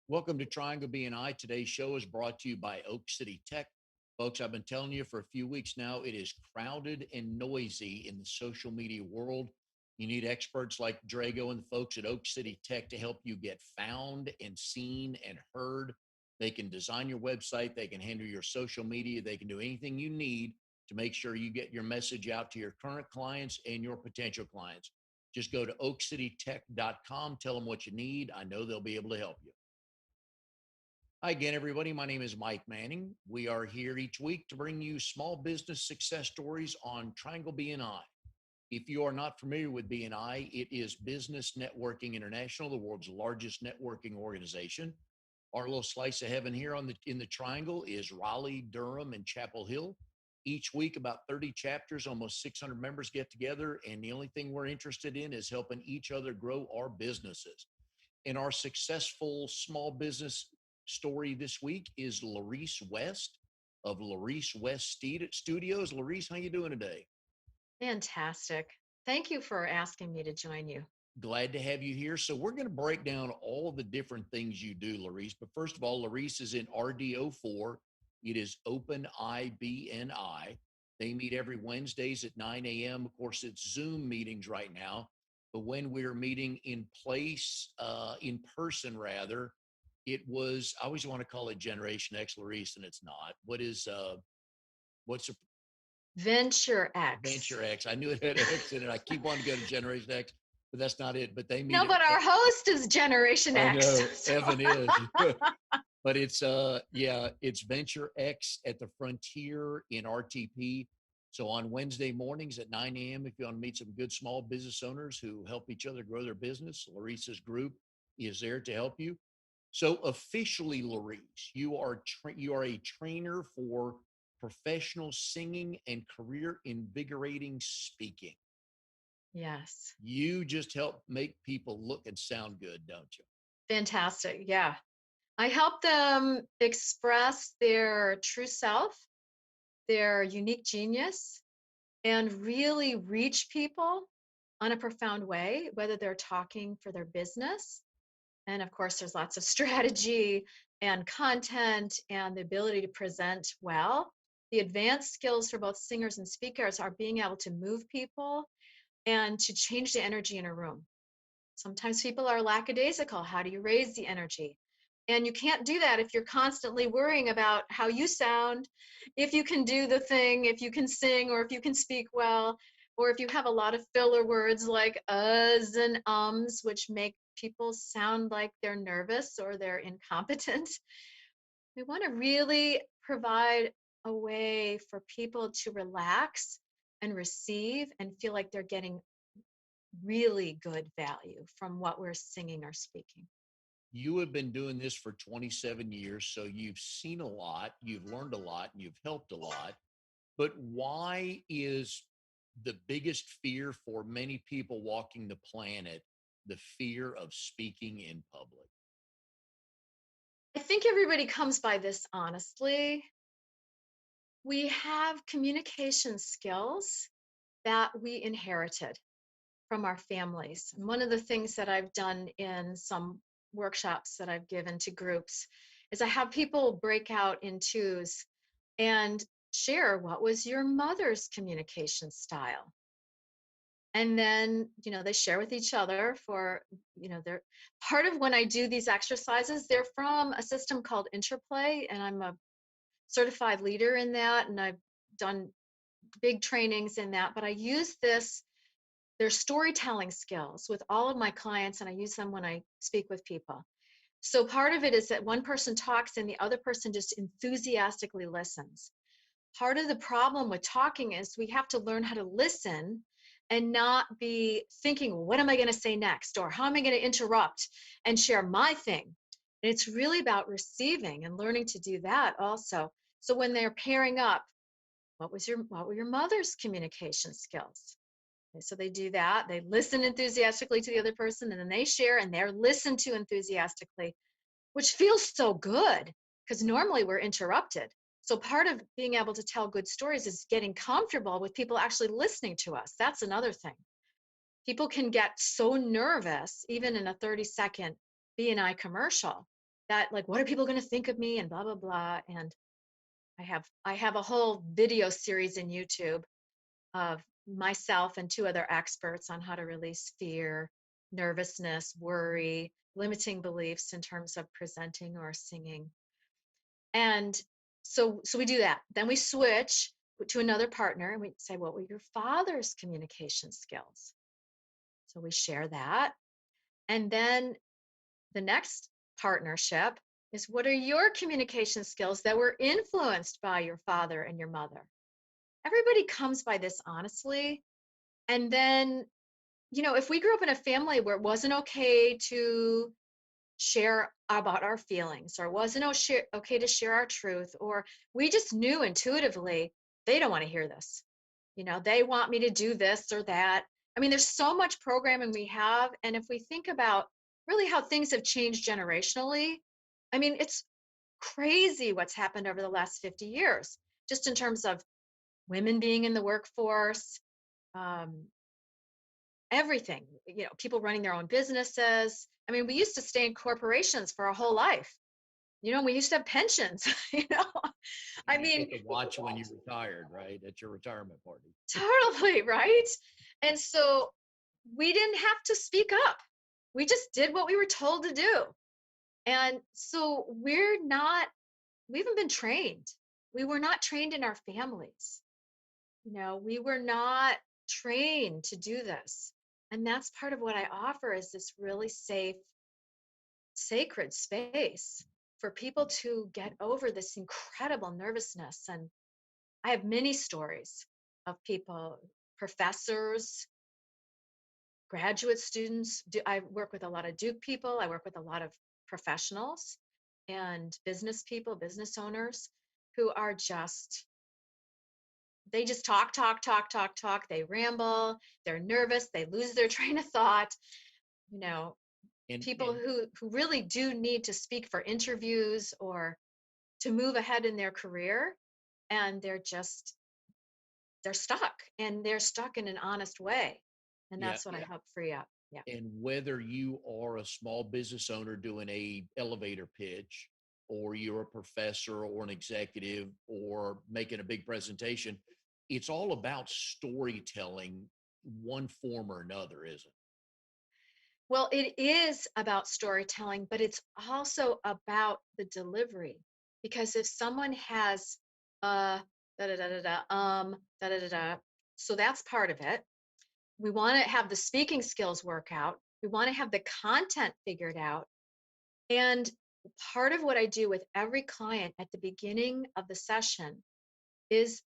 Welcome to Triangle BNI. Today's show is brought to you by Oak City Tech. Folks, I've been telling you for a few weeks now, it is crowded and noisy in the social media world. You need experts like Drago and the folks at Oak City Tech to help you get found and seen and heard. They can design your website, they can handle your social media, they can do anything you need to make sure you get your message out to your current clients and your potential clients. Just go to oakcitytech.com, tell them what you need. I know they'll be able to help you. Hi again, everybody. My name is Mike Manning. We are here each week to bring you small business success stories on Triangle BNI. If you are not familiar with BNI, it is Business Networking International, the world's largest networking organization. Our little slice of heaven here in the Triangle is Raleigh, Durham, and Chapel Hill. Each week, about 30 chapters, almost 600 members get together, and the only thing we're interested in is helping each other grow our businesses. And our successful small business story this week is Laurece West of Laurece West Studios. Laurece, how you doing today? Fantastic. Thank you for asking me to join you. Glad to have you here. So we're going to break down all the different things you do, Laurece. But first of all, Laurece is in RDO4. It is Open IBNI. They meet every Wednesdays at 9 a.m. Of course, it's Zoom meetings right now. But when we're meeting in person rather, it was, I always want to call it Generation X, Laurece, and it's not. What's a Venture X. Venture X? I knew it had X in it. I keep wanting to go to Generation X, but that's not it. But they meet No, but our host is Generation I X. know Evan is. But it's Venture X at the Frontier in RTP. So on Wednesday mornings at 9 a.m., if you want to meet some good small business owners who help each other grow their business, Laurece's group is there to help you. So officially, Laurece, you are a trainer for professional singing and career invigorating speaking. Yes. You just help make people look and sound good, don't you? Fantastic. Yeah. I help them express their true self, their unique genius, and really reach people on a profound way, whether they're talking for their business. And of course, there's lots of strategy and content and the ability to present well. The advanced skills for both singers and speakers are being able to move people and to change the energy in a room. Sometimes people are lackadaisical. How do you raise the energy? And you can't do that if you're constantly worrying about how you sound, if you can do the thing, if you can sing, or if you can speak well, or if you have a lot of filler words like uhs and ums, which make people sound like they're nervous or they're incompetent. We want to really provide a way for people to relax and receive and feel like they're getting really good value from what we're singing or speaking. You have been doing this for 27 years, so you've seen a lot, you've learned a lot, and you've helped a lot. But why is the biggest fear for many people walking the planet the fear of speaking in public? I think everybody comes by this honestly. We have communication skills that we inherited from our families. And one of the things that I've done in some workshops that I've given to groups is I have people break out in twos and share what was your mother's communication style. And then, they share with each other for, they're part of when I do these exercises, they're from a system called Interplay, and I'm a certified leader in that, and I've done big trainings in that. But I use their storytelling skills with all of my clients, and I use them when I speak with people. So part of it is that one person talks and the other person just enthusiastically listens. Part of the problem with talking is we have to learn how to listen and not be thinking, well, what am I going to say next? Or how am I going to interrupt and share my thing? And it's really about receiving and learning to do that also. So when they're pairing up, what were your mother's communication skills? Okay, so they do that. They listen enthusiastically to the other person, and then they share and they're listened to enthusiastically, which feels so good because normally we're interrupted. So part of being able to tell good stories is getting comfortable with people actually listening to us. That's another thing. People can get so nervous, even in a 30-second BNI commercial, that like, what are people going to think of me and blah, blah, blah. And I have a whole video series in YouTube of myself and two other experts on how to release fear, nervousness, worry, limiting beliefs in terms of presenting or singing. And so we do that. Then we switch to another partner and we say, what were your father's communication skills? So we share that. And then the next partnership is, what are your communication skills that were influenced by your father and your mother? Everybody comes by this honestly. And then, if we grew up in a family where it wasn't okay to share about our feelings, or it wasn't okay to share our truth, or we just knew intuitively they don't want to hear this. They want me to do this or that. I mean, there's so much programming we have. And if we think about really how things have changed generationally, I mean, it's crazy what's happened over the last 50 years, just in terms of women being in the workforce, um, everything, people running their own businesses. I mean, we used to stay in corporations for our whole life. We used to have pensions, I You mean, get to watch when you retired, right? At your retirement party. totally, right? And so we didn't have to speak up. We just did what we were told to do. And so we haven't been trained. We were not trained in our families. We were not trained to do this. And that's part of what I offer, is this really safe, sacred space for people to get over this incredible nervousness. And I have many stories of people, professors, graduate students. I work with a lot of Duke people. I work with a lot of professionals and business people, business owners, who are they just talk, talk, talk, talk, talk. They ramble. They're nervous. They lose their train of thought. You know, People And who really do need to speak for interviews or to move ahead in their career, and they're stuck, and they're stuck in an honest way. And yeah, that's what I help free up. Yeah. and whether you are a small business owner doing a elevator pitch, or you're a professor or an executive or making a big presentation, it's all about storytelling, one form or another, isn't Well, it is about storytelling, but it's also about the delivery. Because if someone has da da da da da da da da da, so that's part of it. We want to have the speaking skills work out. We want to have the content figured out. And part of what I do with every client at the beginning of the session is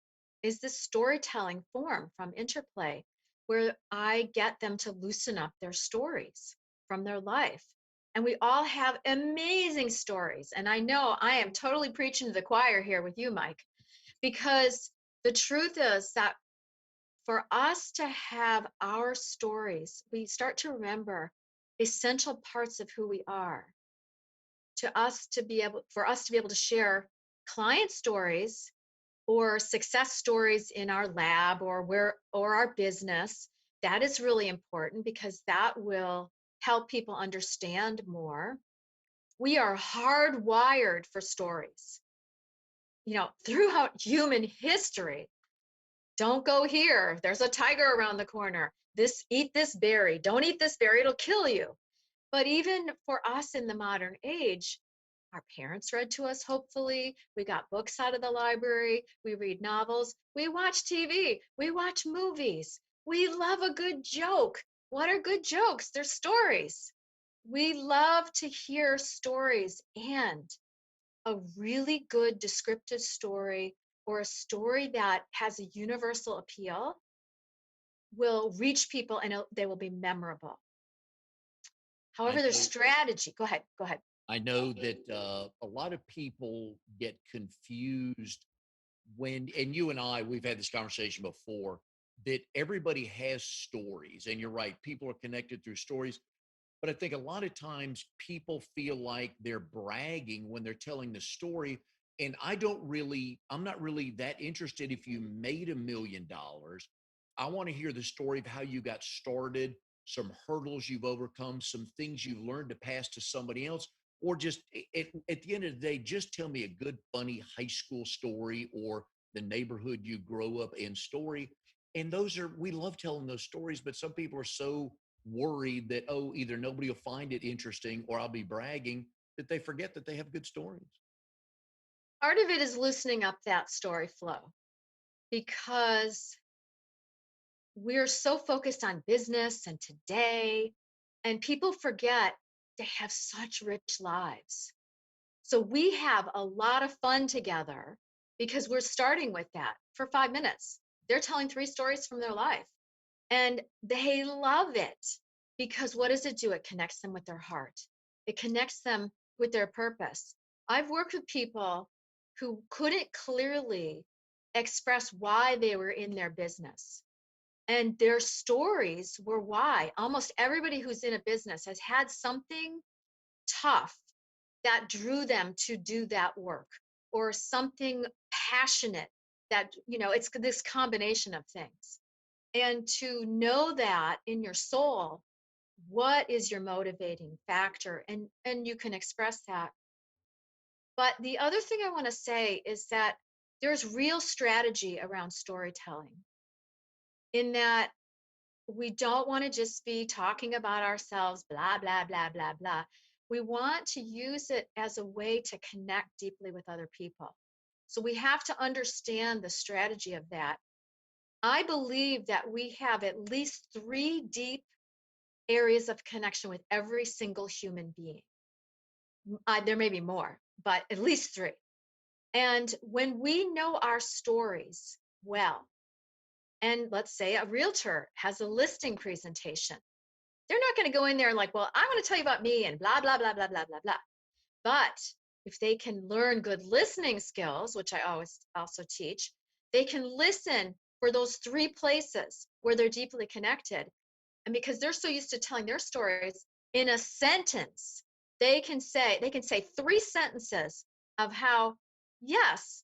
this storytelling form from Interplay, where I get them to loosen up their stories from their life. And we all have amazing stories. And I know I am totally preaching to the choir here with you, Mike, because the truth is that for us to have our stories, we start to remember essential parts of who we are, for us to be able to share client stories or success stories in our lab or our business. That is really important, because that will help people understand more. We are hardwired for stories. Throughout human history, don't go here, there's a tiger around the corner, eat this berry, don't eat this berry, it'll kill you. But even for us in the modern age, our parents read to us, hopefully. We got books out of the library. We read novels. We watch TV. We watch movies. We love a good joke. What are good jokes? They're stories. We love to hear stories, and a really good descriptive story, or a story that has a universal appeal, will reach people, and they will be memorable. I However, there's know strategy. Go ahead. Go ahead. I know that a lot of people get confused when, and you and I, we've had this conversation before, that everybody has stories. And you're right, people are connected through stories. But I think a lot of times people feel like they're bragging when they're telling the story. And I'm not really that interested if you made $1 million. I want to hear the story of how you got started, some hurdles you've overcome, some things you've learned to pass to somebody else. or just at the end of the day, just tell me a good, funny high school story or the neighborhood you grow up in story. And those are, we love telling those stories, but some people are so worried that, oh, either nobody will find it interesting or I'll be bragging, that they forget that they have good stories. Part of it is loosening up that story flow because we're so focused on business and today, and people forget they have such rich lives. So we have a lot of fun together because we're starting with that for 5 minutes. They're telling 3 stories from their life and they love it because what does it do? It connects them with their heart, it connects them with their purpose. I've worked with people who couldn't clearly express why they were in their business. And their stories were why. Almost everybody who's in a business has had something tough that drew them to do that work or something passionate that, it's this combination of things. And to know that in your soul, what is your motivating factor? And you can express that. But the other thing I want to say is that there's real strategy around storytelling in that we don't want to just be talking about ourselves, blah, blah, blah, blah, blah. We want to use it as a way to connect deeply with other people. So we have to understand the strategy of that. I believe that we have at least 3 deep areas of connection with every single human being. There may be more, but at least 3. And when we know our stories well, and let's say a realtor has a listing presentation, they're not going to go in there and like, well, I want to tell you about me and blah, blah, blah, blah, blah, blah, blah. But if they can learn good listening skills, which I always also teach, they can listen for those 3 places where they're deeply connected. And because they're so used to telling their stories in a sentence, they can say 3 sentences of how, yes,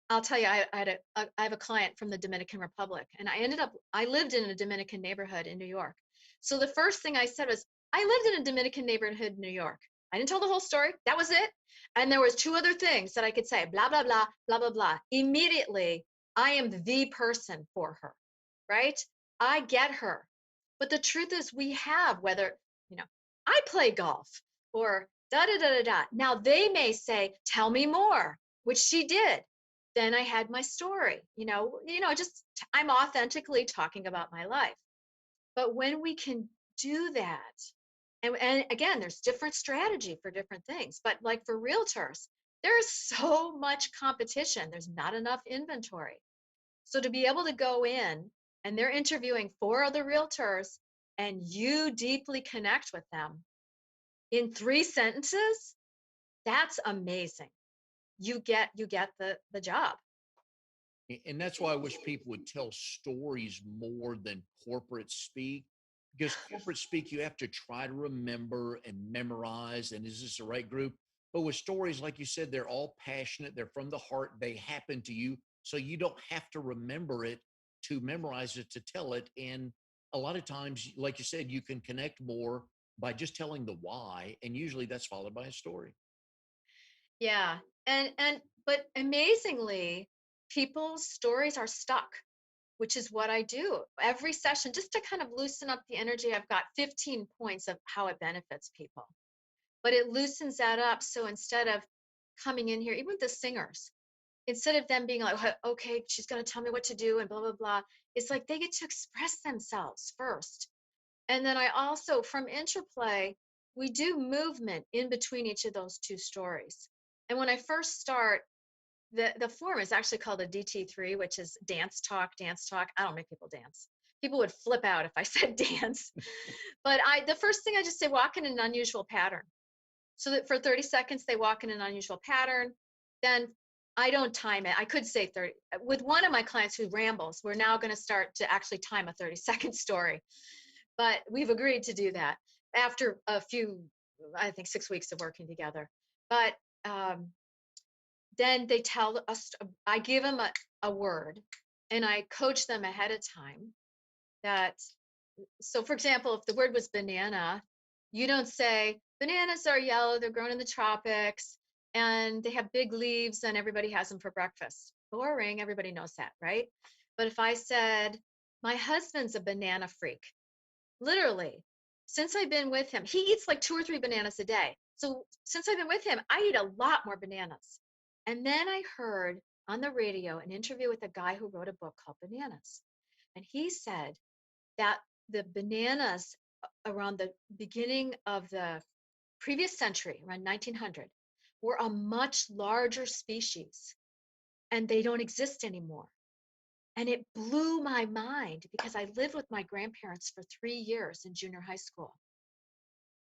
I'll tell you, I have a client from the Dominican Republic, and I lived in a Dominican neighborhood in New York. So the first thing I said was, I lived in a Dominican neighborhood in New York. I didn't tell the whole story. That was it. And there was 2 other things that I could say, blah, blah, blah, blah, blah, blah. Immediately, I am the person for her, right? I get her. But the truth is we have, whether, you know, I play golf or da, da, da, da, da. Now they may say, tell me more, which she did. Then I had my story, just I'm authentically talking about my life. But when we can do that, and again, there's different strategy for different things, but like for realtors, there's so much competition, there's not enough inventory. So to be able to go in and they're interviewing 4 other realtors and you deeply connect with them in 3 sentences, that's amazing. You get the job. And that's why I wish people would tell stories more than corporate speak, because corporate speak, you have to try to remember and memorize. And is this the right group? But with stories, like you said, they're all passionate, they're from the heart, they happen to you. So you don't have to remember it to memorize it to tell it. And a lot of times, like you said, you can connect more by just telling the why. And usually that's followed by a story. Yeah. But amazingly, people's stories are stuck, which is what I do every session just to kind of loosen up the energy. I've got 15 points of how it benefits people, but it loosens that up. So instead of coming in here, even with the singers, instead of them being like, okay, she's going to tell me what to do and blah, blah, blah, it's like they get to express themselves first. And then I also, from interplay, we do movement in between each of those 2 stories. And when I first start, the form is actually called a DT3, which is dance talk, dance talk. I don't make people dance. People would flip out if I said dance. But the first thing I just say, walk in an unusual pattern. So that for 30 seconds, they walk in an unusual pattern. Then I don't time it. I could say 30. With one of my clients who rambles, we're now going to start to actually time a 30-second story. But we've agreed to do that after a few, I think 6 weeks of working together. But then they tell us, I give them a word and I coach them ahead of time that, so for example, if the word was banana, you don't say, Bananas are yellow, they're grown in the tropics, and they have big leaves, and everybody has them for breakfast. Boring, everybody knows that, right? But if I said, my husband's a banana freak, literally, since I've been with him, he eats like 2 or 3 bananas a day. So since I've been with him, I eat a lot more bananas. And then I heard on the radio an interview with a guy who wrote a book called Bananas. And he said that the bananas around the beginning of the previous century, around 1900, were a much larger species and they don't exist anymore. And it blew my mind because I lived with my grandparents for 3 years in junior high school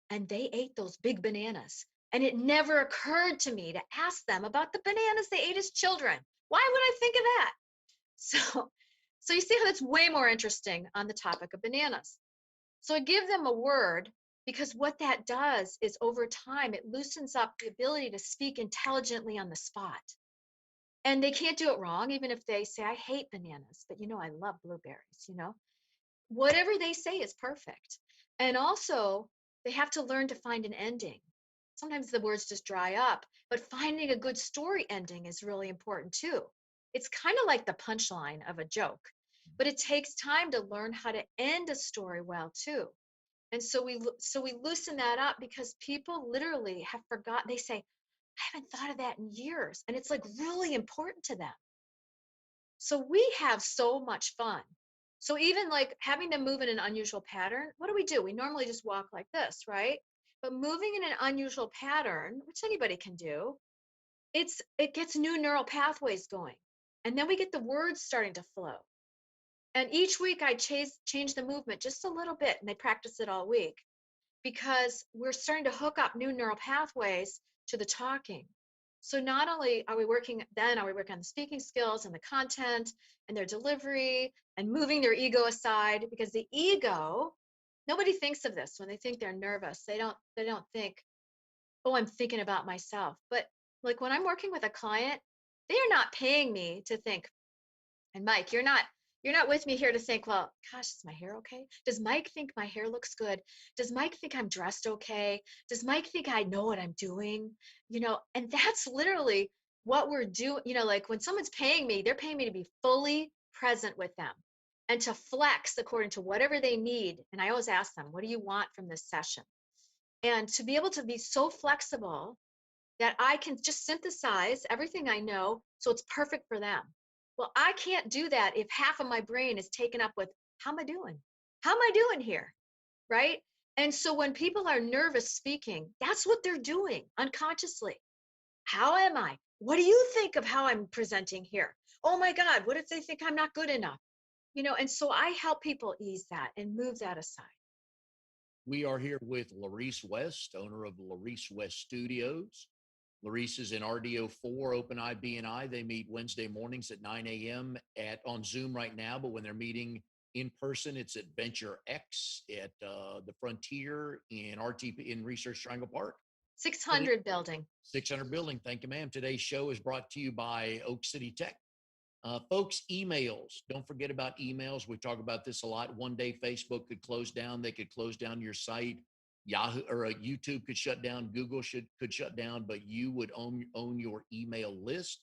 and they ate those big bananas. And it never occurred to me to ask them about the bananas they ate as children. Why would I think of that? So, so you see how that's way more interesting on the topic of bananas. So I give them a word because what that does is over time, it loosens up the ability to speak intelligently on the spot. And they can't do it wrong, even if they say, I hate bananas, but I love blueberries. Whatever they say is perfect. And also, they have to learn to find an ending. Sometimes the words just dry up, but finding a good story ending is really important too. It's kind of like the punchline of a joke, but it takes time to learn how to end a story well too. And so we loosen that up because people literally have forgotten. They say, I haven't thought of that in years, and it's like really important to them. So we have so much fun. So even like having them move in an unusual pattern, what do? We normally just walk like this, right? But moving in an unusual pattern, which anybody can do, it gets new neural pathways going. And then we get the words starting to flow. And each week I change the movement just a little bit, and they practice it all week because we're starting to hook up new neural pathways to the talking. So not only are we working on the speaking skills and the content and their delivery and moving their ego aside, because the ego, nobody thinks of this when they think they're nervous. They don't think, oh, I'm thinking about myself. But like when I'm working with a client, they are not paying me to think, and Mike, you're not with me here to think, well, gosh, is my hair okay? Does Mike think my hair looks good? Does Mike think I'm dressed okay? Does Mike think I know what I'm doing? And that's literally what we're doing. Like when someone's paying me, they're paying me to be fully present with them and to flex according to whatever they need. And I always ask them, what do you want from this session? And to be able to be so flexible that I can just synthesize everything I know so it's perfect for them. Well, I can't do that if half of my brain is taken up with how am I doing? How am I doing here? Right? And so when people are nervous speaking, that's what they're doing unconsciously. How am I? What do you think of how I'm presenting here? Oh my God, what if they think I'm not good enough? And so I help people ease that and move that aside. We are here with Laurece West, owner of Laurece West Studios. Laurece is in RDO4, OpenEye BNI. They meet Wednesday mornings at 9 a.m. at on Zoom right now, but when they're meeting in person, it's at Venture X at the Frontier in RTP in Research Triangle Park. 600 building. 600 building. Thank you, ma'am. Today's show is brought to you by Oak City Tech. Folks, emails. Don't forget about emails. We talk about this a lot. One day Facebook could close down. They could close down your site. Yahoo or YouTube could shut down. Google could shut down, but you would own your email list.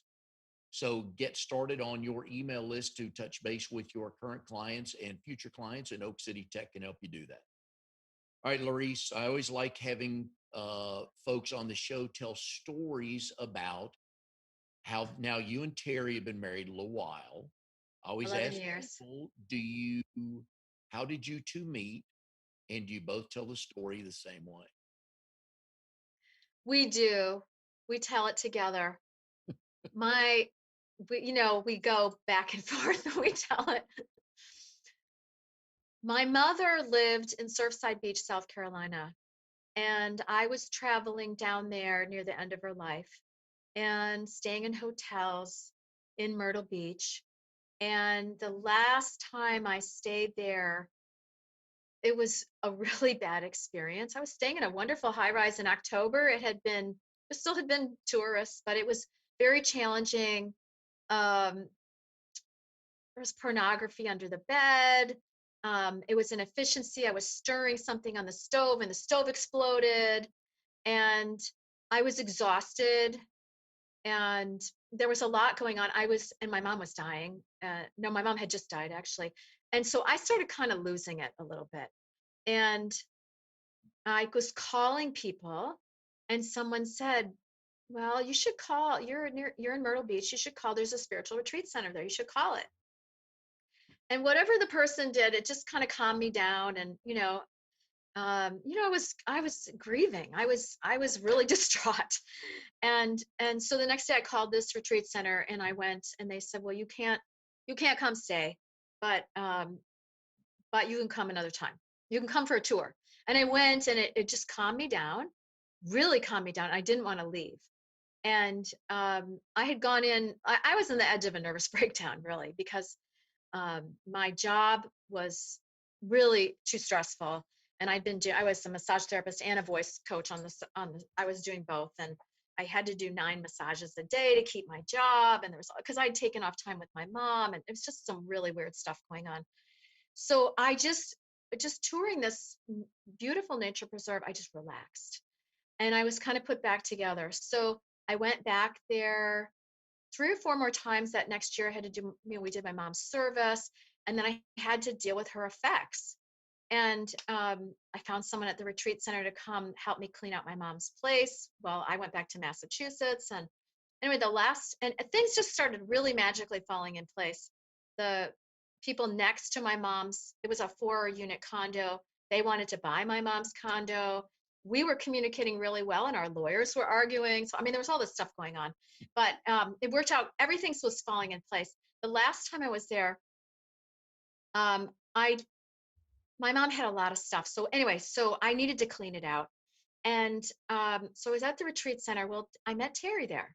So get started on your email list to touch base with your current clients and future clients, and Oak City Tech can help you do that. All right, Laurece, I always like having folks on the show tell stories about how now you and Terry have been married a little while. I always 11 ask years. people, how did you two meet? And do you both tell the story the same way? We do. We tell it together. My, we go back and forth and we tell it. My mother lived in Surfside Beach, South Carolina, and I was traveling down there near the end of her life and staying in hotels in Myrtle Beach. And the last time I stayed there, it was a really bad experience. I was staying in a wonderful high rise in October. It still had been tourists, but it was very challenging. Um, there was pornography under the bed. It was an efficiency. I was stirring something on the stove and the stove exploded. and I was exhausted, and there was a lot going on. And my mom was dying. No, my mom had just died actually. And so I started kind of losing it a little bit. And I was calling people, and someone said, "Well, you should call. You're in Myrtle Beach. You should call. There's a spiritual retreat center there. You should call it." And whatever the person did, it just kind of calmed me down. And I was grieving. I was really distraught. And so the next day I called this retreat center and I went, and they said, "Well, you can't come stay, but but you can come another time. You can come for a tour." And I went, and it just calmed me down, really calmed me down. I didn't want to leave. And I had gone in, I was on the edge of a nervous breakdown, really, because my job was really too stressful. And I was a massage therapist and a voice coach I was doing both. And I had to do 9 massages a day to keep my job. And there was, because I'd taken off time with my mom, and it was just some really weird stuff going on. So I just touring this beautiful nature preserve, I just relaxed, and I was kind of put back together. So I went back there 3 or 4 more times that next year. I had to do, we did my mom's service, and then I had to deal with her effects. And I found someone at the retreat center to come help me clean out my mom's place. Well, I went back to Massachusetts, and anyway, and things just started really magically falling in place. The people next to my mom's, it was a 4-unit condo. They wanted to buy my mom's condo. We were communicating really well, and our lawyers were arguing. So, I mean, there was all this stuff going on, but it worked out. Everything was falling in place. The last time I was there, I my mom had a lot of stuff. So anyway, so I needed to clean it out. And so I was at the retreat center. Well, I met Terry there.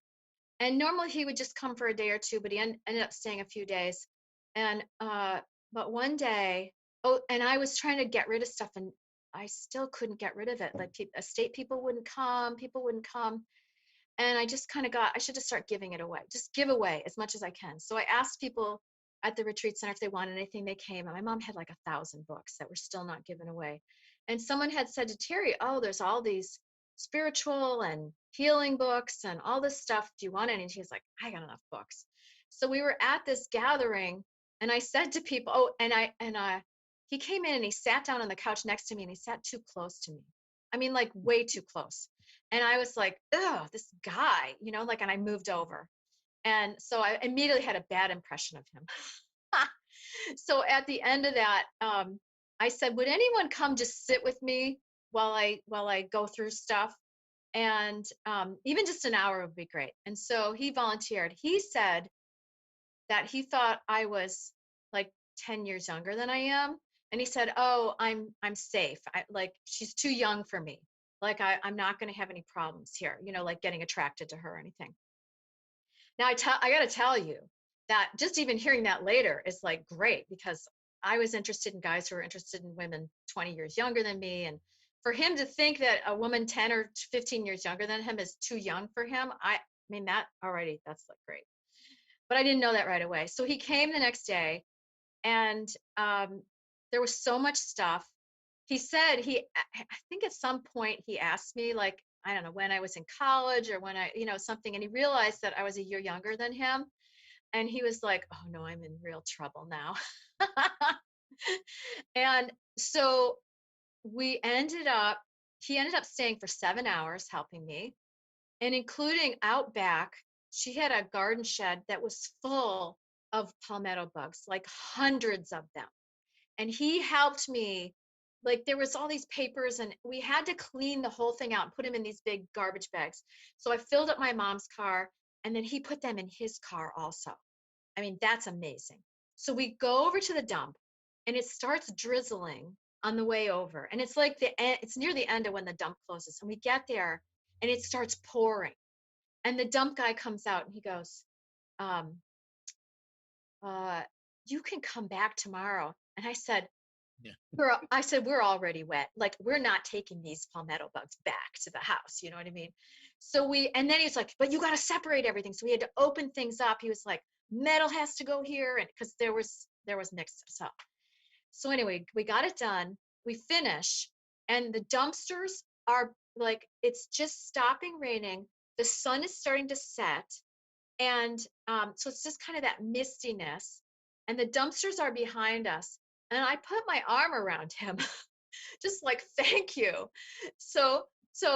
And normally he would just come for a day or two, but he ended up staying a few days. And but one day, oh, and I was trying to get rid of stuff, and I still couldn't get rid of it. Like estate people wouldn't come, people wouldn't come. And I just kind of I should just start giving it away, just give away as much as I can. So I asked people at the retreat center if they wanted anything. They came, and my mom had like 1,000 books that were still not given away. And someone had said to Terry, "Oh, there's all these spiritual and healing books and all this stuff. Do you want any?" And she was like, "I got enough books." So we were at this gathering, and I said to people, "Oh," he came in and he sat down on the couch next to me, and he sat too close to me. I mean, like way too close. And I was like, "Oh, this guy," like, and I moved over. And so I immediately had a bad impression of him. So at the end of that, I said, "Would anyone come just sit with me while I go through stuff?" And even just an hour would be great. And so he volunteered. He said that he thought I was like 10 years younger than I am. And he said, "Oh, I'm safe. Like, she's too young for me. Like, I'm not going to have any problems here, like getting attracted to her or anything." Now I got to tell you that just even hearing that later is like great, because I was interested in guys who were interested in women 20 years younger than me. And for him to think that a woman 10 or 15 years younger than him is too young for him, I mean, that's like great. But I didn't know that right away. So he came the next day, and there was so much stuff. He said I think at some point he asked me, like, I don't know, when I was in college or when something, and he realized that I was a year younger than him. And he was like, "Oh no, I'm in real trouble now." And so we ended up, he ended up staying for 7 hours helping me, and including out back, she had a garden shed that was full of palmetto bugs, like hundreds of them. And he helped me. Like, there was all these papers, and we had to clean the whole thing out and put them in these big garbage bags. So I filled up my mom's car, and then he put them in his car also. I mean, that's amazing. So we go over to the dump, and it starts drizzling on the way over. And it's like it's near the end of when the dump closes. And we get there, and it starts pouring. And the dump guy comes out, and he goes, um, uh, "You can come back tomorrow." And Yeah. I said, "We're already wet. Like, we're not taking these palmetto bugs back to the house." You know what I mean? And then he's like, "But you got to separate everything." So we had to open things up. He was like, "Metal has to go here." And because there was mixed stuff. So anyway, we got it done. We finish, and the dumpsters are like it's just stopping raining. The sun is starting to set. And so it's just kind of that mistiness. And the dumpsters are behind us. And I put my arm around him, just like, thank you. So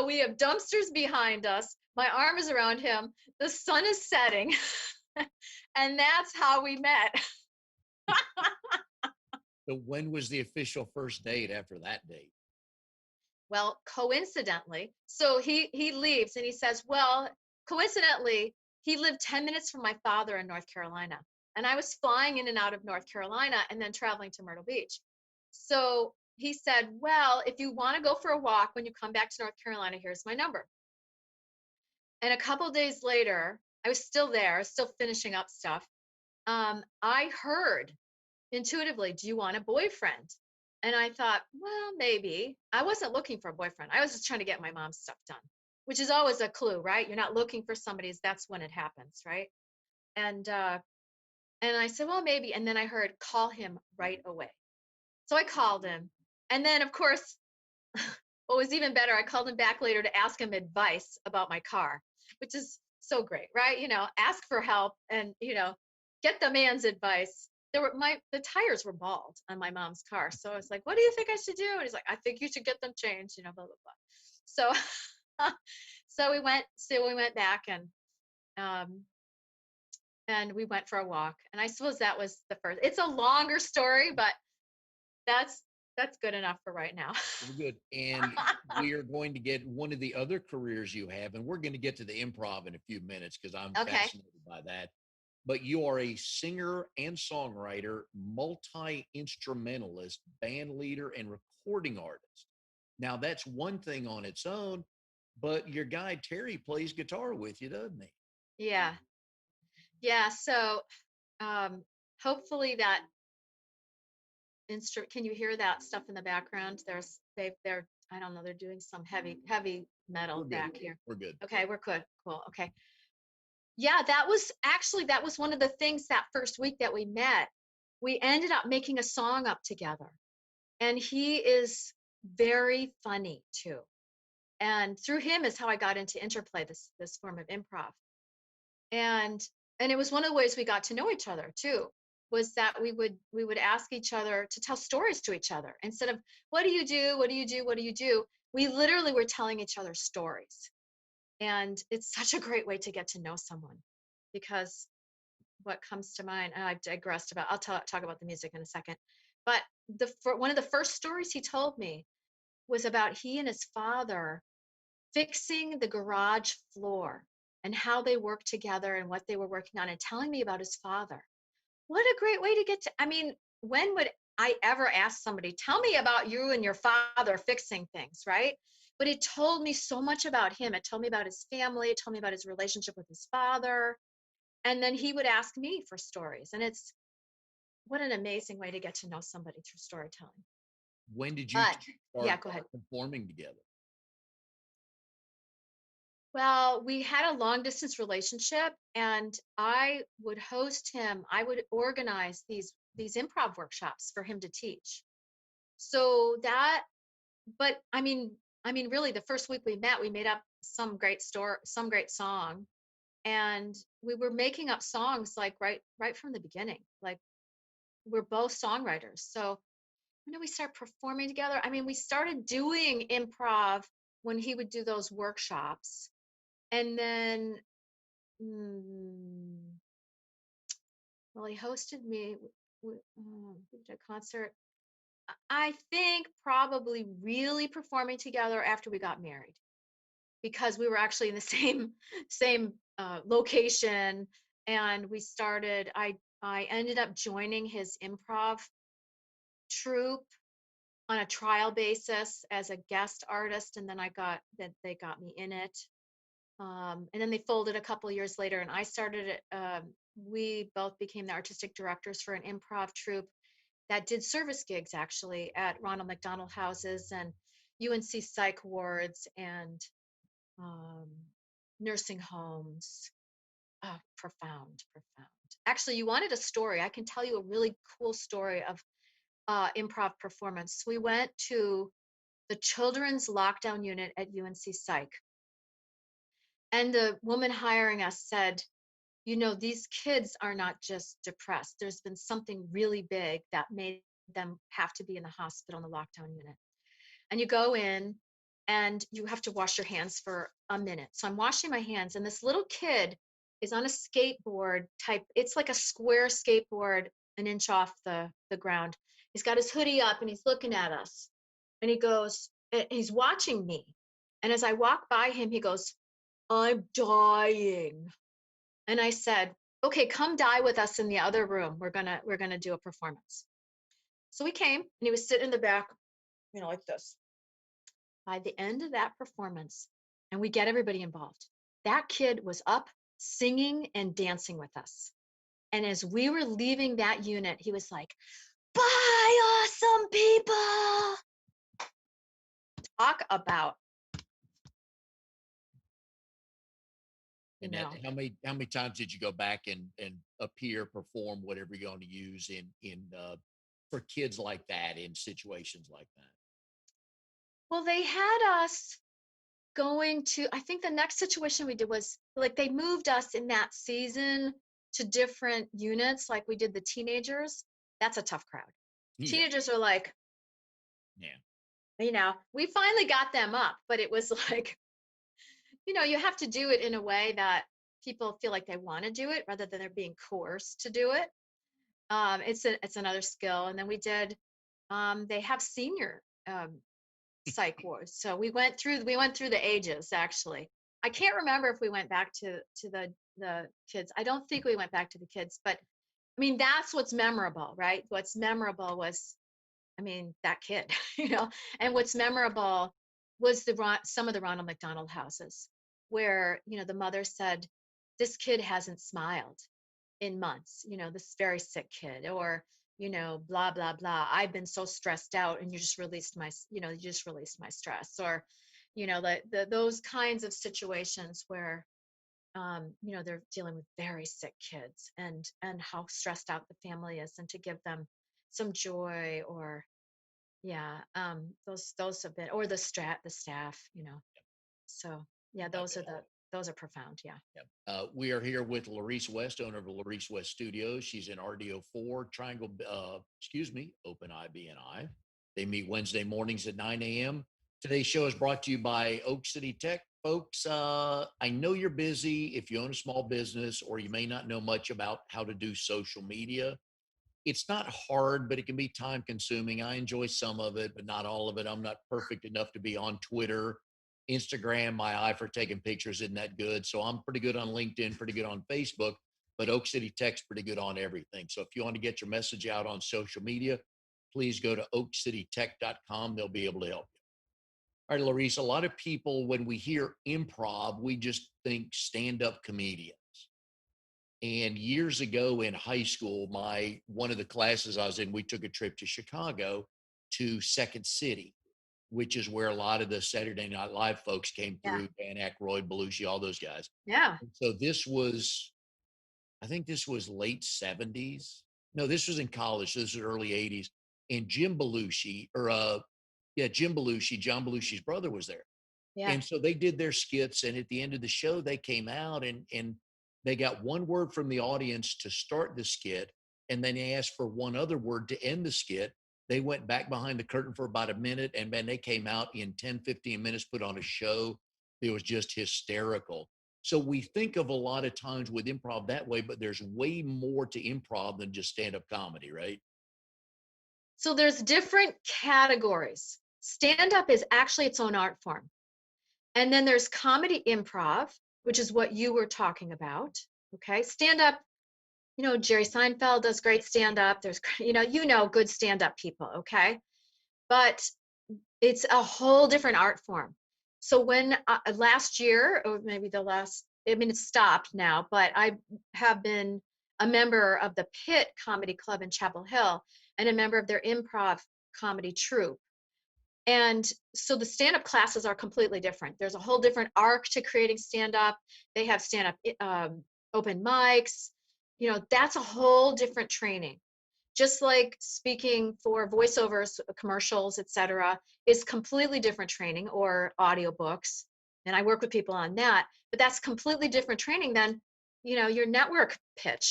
we have dumpsters behind us. My arm is around him. The sun is setting. And that's how we met. So when was the official first date after that date? Well, coincidentally, so he leaves and he says, well, coincidentally, he lived 10 minutes from my father in North Carolina. And I was flying in and out of North Carolina and then traveling to Myrtle Beach. So he said, well, if you want to go for a walk when you come back to North Carolina, here's my number. And a couple days later, I was still there, still finishing up stuff. I heard intuitively, do you want a boyfriend? And I thought, well, maybe. I wasn't looking for a boyfriend. I was just trying to get my mom's stuff done, which is always a clue, right? You're not looking for somebody's, that's when it happens, right? And I said, well, maybe. And then I heard, call him right away. So I called him. And then, of course, what was even better, I called him back later to ask him advice about my car, which is so great, right? Ask for help and, get the man's advice. The tires were bald on my mom's car. So I was like, what do you think I should do? And he's like, I think you should get them changed, blah, blah, blah. So, so we went back um, and we went for a walk. And I suppose that was the first. It's a longer story, but that's that's good enough for right now. Well, good. And we are going to get one of the other careers you have, and we're going to get to the improv in a few minutes because I'm Okay. fascinated by that. But you are a singer and songwriter, multi instrumentalist, band leader, and recording artist. Now, that's one thing on its own, but your guy Terry plays guitar with you, doesn't he? Yeah. Yeah. So um, hopefully that instrument, can you hear that stuff in the background? They're, I don't know, they're doing some heavy We're metal good. back here. We're good. Okay, we're good. Cool. Okay. Yeah, that was one of the things that first week that we met. We ended up making a song up together. And he is very funny too. And through him is how I got into interplay, this form of improv. And and it was one of the ways we got to know each other too, was that we would ask each other to tell stories to each other instead of what do you do, what do you do, what do you do. We literally were telling each other stories. And it's such a great way to get to know someone, because what comes to mind, and I've digressed about, talk about the music in a second, but one of the first stories he told me was about he and his father fixing the garage floor and how they worked together and what they were working on, and telling me about his father. What a great way to get to, I mean, when would I ever ask somebody, tell me about you and your father fixing things, right? But it told me so much about him. It told me about his family. It told me about his relationship with his father. And then he would ask me for stories. And it's what an amazing way to get to know somebody through storytelling. When did you But yeah, start go ahead. performing together? Well, we had a long distance relationship and I would host him. I would organize these improv workshops for him to teach. So that, but I mean really the first week we met, we made up some great song, and we were making up songs like right from the beginning. Like we're both songwriters. So when did we start performing together? I mean, we started doing improv when he would do those workshops. And then Mm, well, he hosted me. We did a concert. I think probably really performing together after we got married, because we were actually in the same location, and we started. I ended up joining his improv troupe on a trial basis as a guest artist, and then I got that they got me in it. And then they folded a couple years later, and I started it. We both became the artistic directors for an improv troupe that did service gigs actually at Ronald McDonald houses and UNC psych wards and um, nursing homes. Profound, profound. Actually, you wanted a story. I can tell you a really cool story of improv performance. We went to the children's lockdown unit at UNC Psych. And the woman hiring us said, you know, these kids are not just depressed. There's been something really big that made them have to be in the hospital in the lockdown unit. And you go in and you have to wash your hands for a minute. So I'm washing my hands, and this little kid is on a skateboard type. It's like a square skateboard, an inch off the ground. He's got his hoodie up and he's looking at us. And he goes, and he's watching me. And as I walk by him, he goes, I'm dying. And I said, okay, come die with us in the other room. We're gonna do a performance. So we came and he was sitting in the back, you know, like this. By the end of that performance, and we get everybody involved, that kid was up singing and dancing with us. And as we were leaving that unit, he was like, bye, awesome people. Talk about, you And that, know, how many times did you go back and appear, perform, whatever you're going to use in for kids like that in situations like that? well, they had us going to, I think the next situation we did was like they moved us in that season to different units, like we did the teenagers. That's a tough crowd. Yeah, Teenagers are like, yeah, you know, we finally got them up, but it was like, you know, you have to do it in a way that people feel like they want to do it rather than they're being coerced to do it. It's another skill. And then we did, they have senior psych wards. So we went through the ages actually. I can't remember if we went back to the kids. I don't think we went back to the kids, but I mean that's what's memorable, right? What's memorable was, I mean, that kid, you know, and what's memorable was some of the Ronald McDonald houses where, you know, the mother said, this kid hasn't smiled in months, you know, this very sick kid, or, you know, blah, blah, blah. I've been so stressed out and you just released my, you know, you just released my stress, or, you know, those kinds of situations where, you know, they're dealing with very sick kids and how stressed out the family is, and to give them some joy, or yeah, those have been, or the staff, you know. So yeah, those are profound. Yeah. yeah. We are here with Laurece West, owner of the Laurece West Studios. She's in RDO4 Triangle, Open IBNI. They meet Wednesday mornings at 9 a.m. Today's show is brought to you by Oak City Tech. Folks, I know you're busy if you own a small business, or you may not know much about how to do social media. It's not hard, but it can be time consuming. I enjoy some of it, but not all of it. I'm not perfect enough to be on Twitter, Instagram. My eye for taking pictures isn't that good. So I'm pretty good on LinkedIn, pretty good on Facebook, but Oak City Tech's pretty good on everything. So if you want to get your message out on social media, please go to oakcitytech.com. They'll be able to help you. All right, Laurece, a lot of people, when we hear improv, we just think stand-up comedian. And years ago in high school, one of the classes I was in, we took a trip to Chicago to Second City, which is where a lot of the Saturday Night Live folks came Yeah. through, Dan Aykroyd, Belushi, all those guys. Yeah. And so I think this was late 70s. No, this was in college. So this was early 80s. And Jim Belushi, Jim Belushi, John Belushi's brother, was there. Yeah. And so they did their skits, and at the end of the show, they came out and they got one word from the audience to start the skit, and then they asked for one other word to end the skit. They went back behind the curtain for about a minute, and then they came out in 10, 15 minutes, put on a show. It was just hysterical. So we think of a lot of times with improv that way, but there's way more to improv than just stand-up comedy, right? So there's different categories. Stand up is actually its own art form. And then there's comedy improv, which is what you were talking about. Okay. Stand up, you know, Jerry Seinfeld does great stand up. There's, good stand up people. Okay. But it's a whole different art form. So when last year, or maybe I mean, it's stopped now, but I have been a member of the Pit Comedy Club in Chapel Hill and a member of their improv comedy troupe. And so the stand-up classes are completely different. There's a whole different arc to creating stand-up. They have stand-up open mics. You know, that's a whole different training. just like speaking for voiceovers, commercials, etc., is completely different training, or audiobooks. And I work with people on that, but that's completely different training than, your network pitch,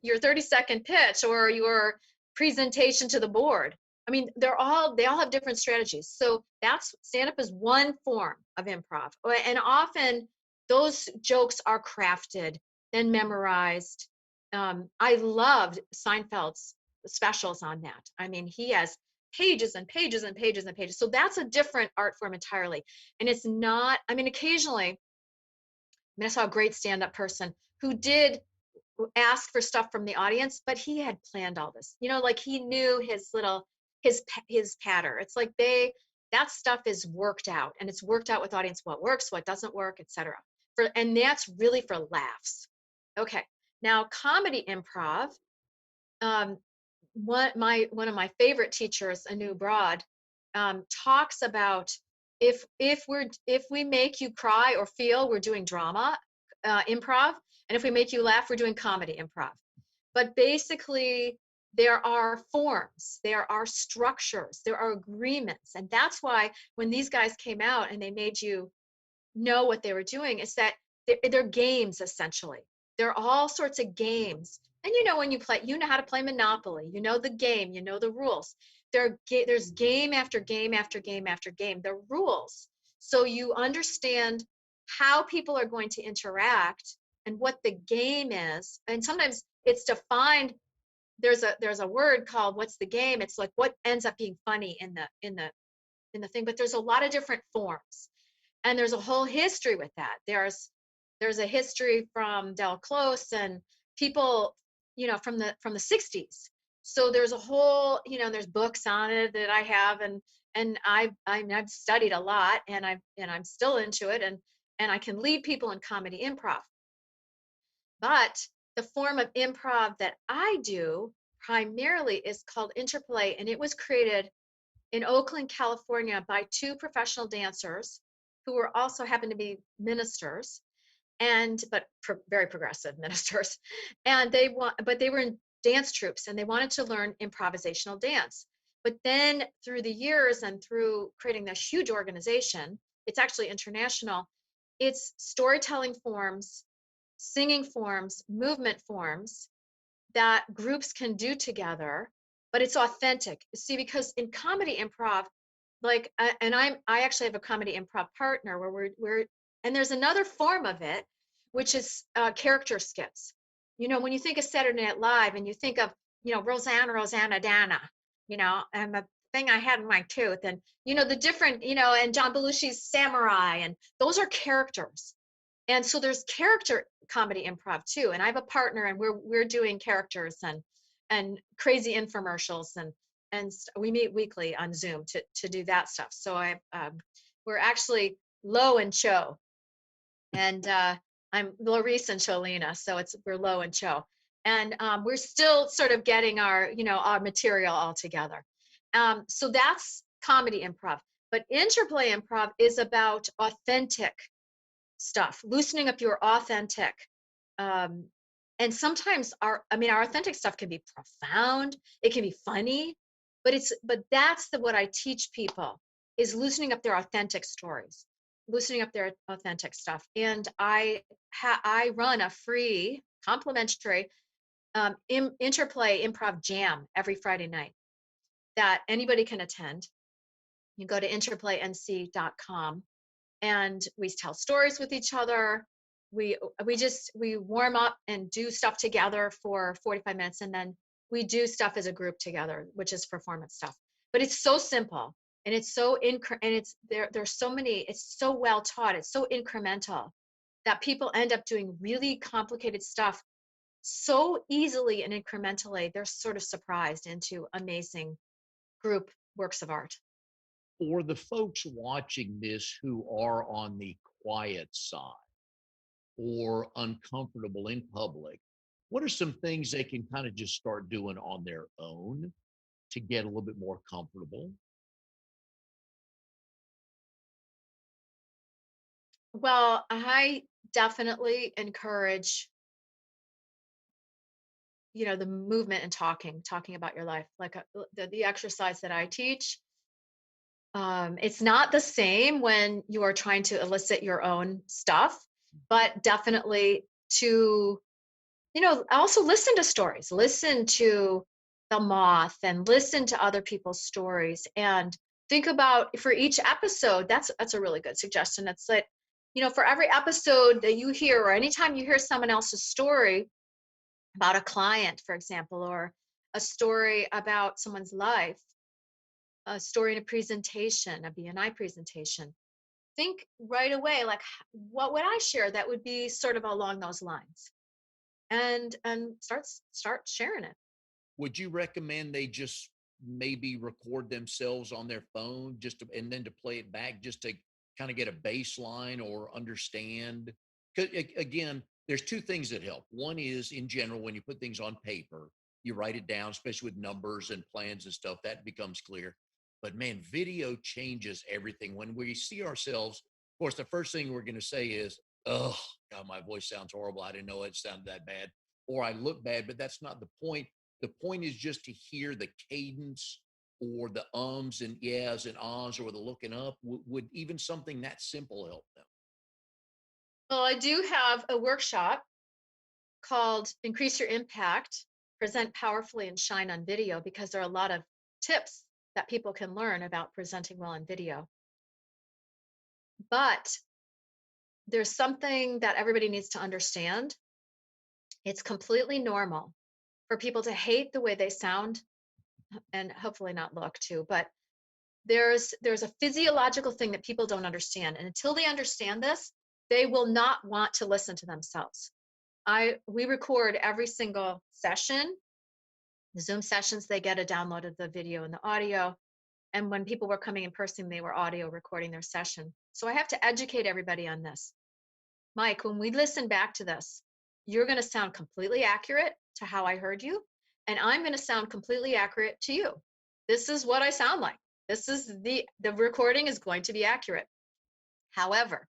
your 30-second pitch or your presentation to the board. I mean, they all have different strategies. So that's stand up is one form of improv. And often those jokes are crafted, then memorized. I loved Seinfeld's specials on that. I mean, he has pages and pages and pages and pages. So that's a different art form entirely. And it's not, I mean, occasionally, I saw a great stand-up person who did ask for stuff from the audience, but he had planned all this. Like he knew his patter. It's like that stuff is worked out, and it's worked out with audience, what works, what doesn't work, etc. And that's really for laughs. Okay. Now, comedy improv, um, one of my favorite teachers, Anu Broad, talks about if we make you cry or feel, we're doing drama improv, and if we make you laugh, we're doing comedy improv. But basically, there are forms, there are structures, there are agreements, and that's why when these guys came out and they made you know what they were doing, is that they're games essentially. They're all sorts of games. And when you play, you know how to play Monopoly, you know the game, you know the rules. There's game after game after game after game. The rules. So you understand how people are going to interact and what the game is. And sometimes it's defined. There's a word called what's the game. It's like what ends up being funny in the thing. But there's a lot of different forms. And there's a whole history with that. There's a history from Del Close and people, from the 60s. So there's a whole, there's books on it that I have, and I've studied a lot, and I'm still into it, and I can lead people in comedy improv. But the form of improv that I do primarily is called interplay, and it was created in Oakland, California, by two professional dancers who were also happened to be ministers, but very progressive ministers. And but they were in dance troupes, and they wanted to learn improvisational dance. But then through the years and through creating this huge organization, it's actually international. It's storytelling forms, singing forms, movement forms that groups can do together, but it's authentic. See, because in comedy improv, like, and I actually have a comedy improv partner where and there's another form of it, which is character skits. When you think of Saturday Night Live and you think of, Rosanna Dana, and the thing I had in my tooth, and, the different, and John Belushi's Samurai, and those are characters. And so there's character comedy improv too. And I have a partner, and we're doing characters and crazy infomercials, and we meet weekly on Zoom to do that stuff. So we're actually Lo and Cho, and I'm Laurece and Cholina. So we're Lo and Cho, and we're still sort of getting our material all together. So that's comedy improv. But interplay improv is about authentic stuff, loosening up your authentic. And sometimes our authentic stuff can be profound, it can be funny, but that's what I teach people, is loosening up their authentic stories, loosening up their authentic stuff. And I run a free complimentary interplay improv jam every Friday night that anybody can attend. You go to interplaync.com, and we tell stories with each other. We warm up and do stuff together for 45 minutes, and then we do stuff as a group together, which is performance stuff. But it's so simple, and it's so and it's there's so many, it's so well taught, it's so incremental that people end up doing really complicated stuff so easily and incrementally. They're sort of surprised into amazing group works of art. For the folks watching this who are on the quiet side or uncomfortable in public, what are some things they can kind of just start doing on their own to get a little bit more comfortable? Well, I definitely encourage the movement and talking about your life, like the exercise that I teach. It's not the same when you are trying to elicit your own stuff, but definitely to, also listen to stories, listen to the moth and listen to other people's stories and think about for each episode. That's a really good suggestion. It's like, for every episode that you hear, or anytime you hear someone else's story about a client, for example, or a story about someone's life, a story in a presentation, a BNI presentation, think right away, like, what would I share that would be sort of along those lines? And start sharing it. Would you recommend they just maybe record themselves on their phone just to, and then to play it back just to kind of get a baseline or understand? 'Cause again, there's two things that help. One is in general, when you put things on paper, you write it down, especially with numbers and plans and stuff, that becomes clear. But man, video changes everything. When we see ourselves, of course, the first thing we're going to say is, oh, God, my voice sounds horrible. I didn't know it sounded that bad. Or I look bad, but that's not the point. The point is just to hear the cadence or the ums and yeahs and ahs or the looking up. Would even something that simple help them? Well, I do have a workshop called Increase Your Impact, Present Powerfully and Shine on Video, because there are a lot of tips that people can learn about presenting well on video. But there's something that everybody needs to understand. It's completely normal for people to hate the way they sound and hopefully not look too, but there's a physiological thing that people don't understand. And until they understand this, they will not want to listen to themselves. We record every single session. The Zoom sessions, they get a download of the video and the audio. And when people were coming in person, they were audio recording their session. So I have to educate everybody on this. Mike, when we listen back to this, you're going to sound completely accurate to how I heard you, and I'm going to sound completely accurate to you. This is what I sound like. This is the recording is going to be accurate. However,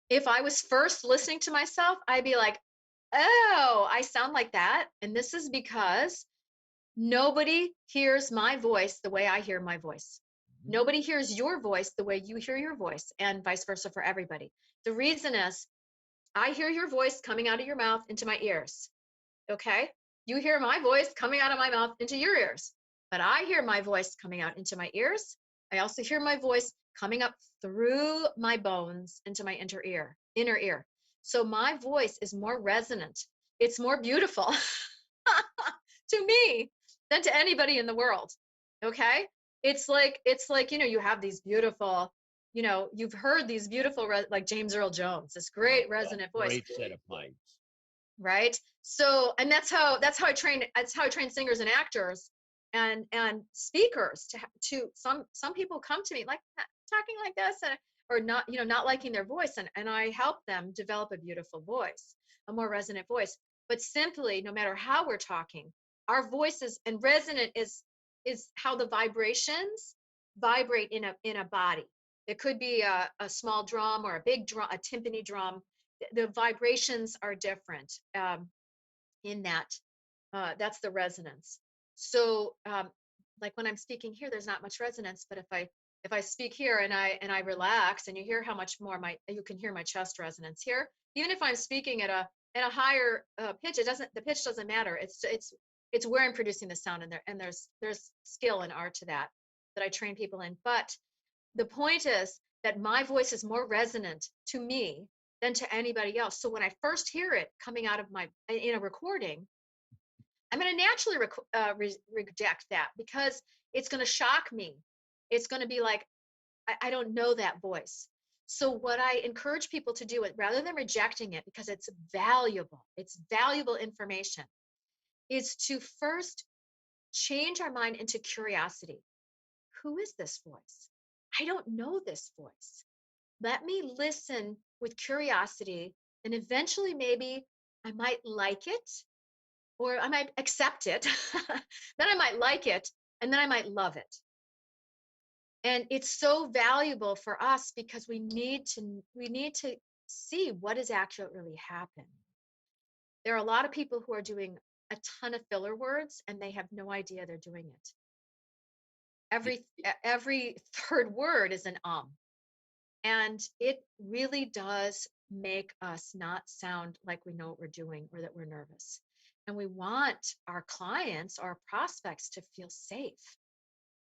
if I was first listening to myself, I'd be like, "Oh, I sound like that." And this is because nobody hears my voice the way I hear my voice. Mhm. Nobody hears your voice the way you hear your voice, and vice versa for everybody. The reason is I hear your voice coming out of your mouth into my ears. Okay. You hear my voice coming out of my mouth into your ears, but I hear my voice coming out into my ears. I also hear my voice coming up through my bones into my inner ear. So my voice is more resonant. It's more beautiful to me than to anybody in the world. Okay. It's like, you have these beautiful, you've heard these beautiful, like James Earl Jones, this Oh, great yeah. resonant voice, Great set of pipes. right? So, and that's how I train singers and actors and speakers to some people come to me like talking like this, and or not, not liking their voice, and I help them develop a beautiful voice, a more resonant voice. But simply, no matter how we're talking, our voices, and resonant is how the vibrations vibrate in a body. It could be a small drum or a big drum, a timpani drum. The vibrations are different, in that. That's the resonance. So, like when I'm speaking here, there's not much resonance, but if I speak here and I relax, and you hear how much more you can hear my chest resonance here. Even if I'm speaking at a higher pitch, the pitch doesn't matter. It's where I'm producing the sound, and there's skill and art to that I train people in. But the point is that my voice is more resonant to me than to anybody else. So when I first hear it coming out of my in a recording, I'm going to naturally reject that, because it's going to shock me. It's going to be like, I don't know that voice. So what I encourage people to do, rather than rejecting it because it's valuable information, is to first change our mind into curiosity. Who is this voice? I don't know this voice. Let me listen with curiosity, and eventually maybe I might like it, or I might accept it. Then I might like it, and then I might love it. And it's so valuable for us because we need to see what is actually really happening. There are a lot of people who are doing a ton of filler words and they have no idea they're doing it. Y- Every third word is an and it really does make us not sound like we know what we're doing or that we're nervous. And we want our clients, our prospects to feel safe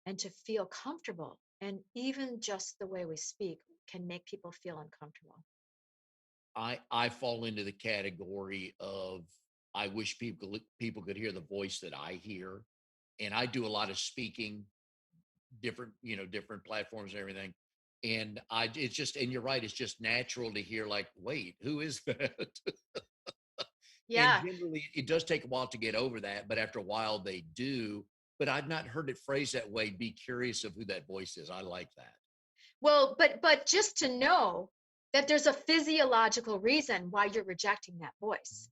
and to feel comfortable. And even just the way we speak can make people feel uncomfortable. I fall into the category of I wish people could hear the voice that I hear, and I do a lot of speaking, different platforms and everything. And it's just, and you're right, it's just natural to hear like, wait, who is that? And Yeah. generally, it does take a while to get over that, but after a while, they do. But I've not heard it phrased that way. Be curious of who that voice is. I like that. Well, but just to know that there's a physiological reason why you're rejecting that voice